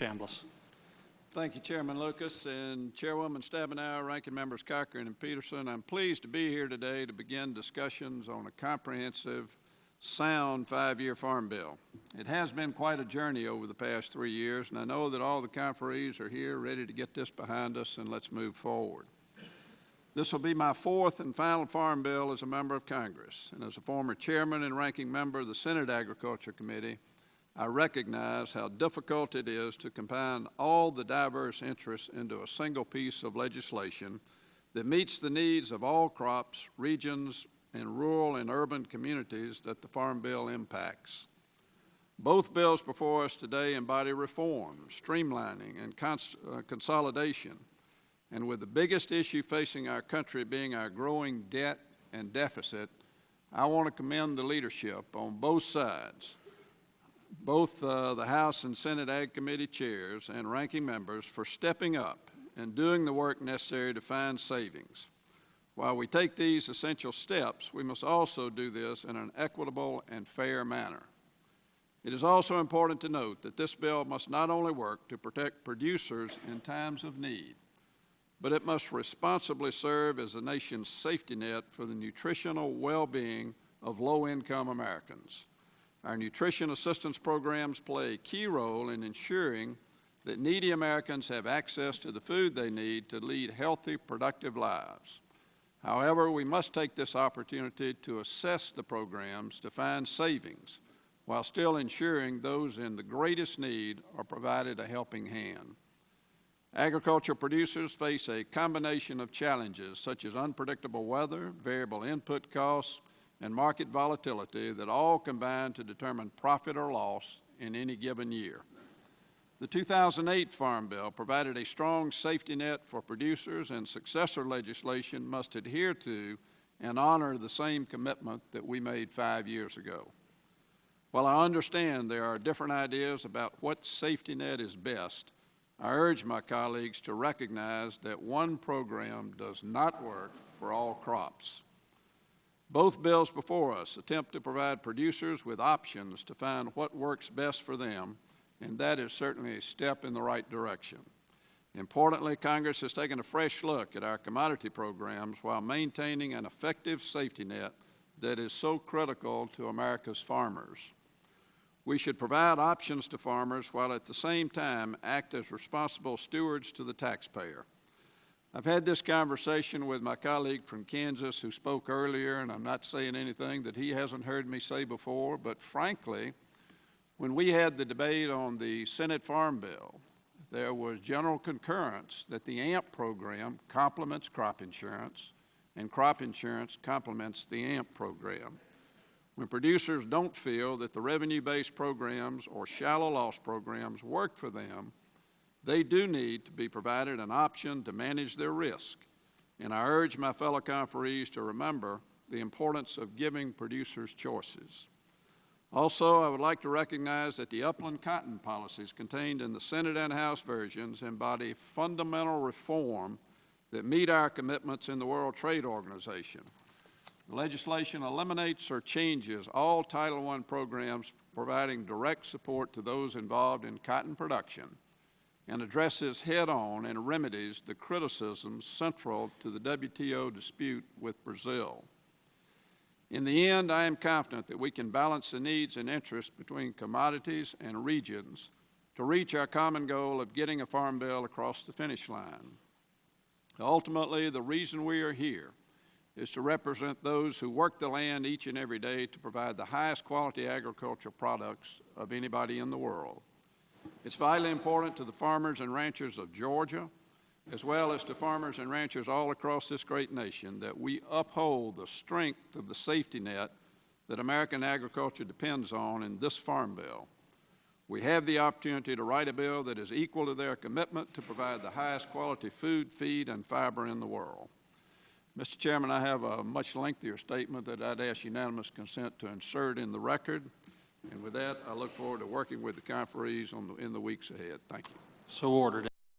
Chambliss. Thank you, Chairman Lucas and Chairwoman Stabenow, Ranking Members Cochran and Peterson. I'm pleased to be here today to begin discussions on a comprehensive, sound 5-year farm bill. It has been quite a journey over the past 3 years, and I know that all the conferees are here ready to get this behind us, and let's move forward. This will be my 4th and final farm bill as a member of Congress, and as a former chairman and ranking member of the Senate Agriculture Committee, I recognize how difficult it is to combine all the diverse interests into a single piece of legislation that meets the needs of all crops, regions, and rural and urban communities that the Farm Bill impacts. Both bills before us today embody reform, streamlining, and consolidation, and with the biggest issue facing our country being our growing debt and deficit, I want to commend the leadership on both sides, both the House and Senate Ag Committee chairs and ranking members for stepping up and doing the work necessary to find savings. While we take these essential steps, we must also do this in an equitable and fair manner. It is also important to note that this bill must not only work to protect producers in times of need, but it must responsibly serve as the nation's safety net for the nutritional well-being of low-income Americans. Our nutrition assistance programs play a key role in ensuring that needy Americans have access to the food they need to lead healthy, productive lives. However, we must take this opportunity to assess the programs to find savings while still ensuring those in the greatest need are provided a helping hand. Agricultural producers face a combination of challenges such as unpredictable weather, variable input costs, and market volatility that all combine to determine profit or loss in any given year. The 2008 Farm Bill provided a strong safety net for producers, and successor legislation must adhere to and honor the same commitment that we made 5 years ago. While I understand there are different ideas about what safety net is best, I urge my colleagues to recognize that one program does not work for all crops. Both bills before us attempt to provide producers with options to find what works best for them, and that is certainly a step in the right direction. Importantly, Congress has taken a fresh look at our commodity programs while maintaining an effective safety net that is so critical to America's farmers. We should provide options to farmers while at the same time act as responsible stewards to the taxpayer. I've had this conversation with my colleague from Kansas who spoke earlier, and I'm not saying anything that he hasn't heard me say before, but frankly, when we had the debate on the Senate Farm Bill, there was general concurrence that the AMP program complements crop insurance, and crop insurance complements the AMP program. When producers don't feel that the revenue-based programs or shallow loss programs work for them, they do need to be provided an option to manage their risk, and I urge my fellow conferees to remember the importance of giving producers choices. Also, I would like to recognize that the upland cotton policies contained in the Senate and House versions embody fundamental reform that meet our commitments in the World Trade Organization. The legislation eliminates or changes all Title I programs providing direct support to those involved in cotton production, and addresses head-on and remedies the criticisms central to the WTO dispute with Brazil. In the end, I am confident that we can balance the needs and interests between commodities and regions to reach our common goal of getting a farm bill across the finish line. Ultimately, the reason we are here is to represent those who work the land each and every day to provide the highest quality agricultural products of anybody in the world. It's vitally important to the farmers and ranchers of Georgia, as well as to farmers and ranchers all across this great nation, that we uphold the strength of the safety net that American agriculture depends on in this farm bill. We have the opportunity to write a bill that is equal to their commitment to provide the highest quality food, feed, and fiber in the world. Mr. Chairman, I have a much lengthier statement that I'd ask unanimous consent to insert in the record. And with that, I look forward to working with the conferees in the weeks ahead. Thank you. So ordered.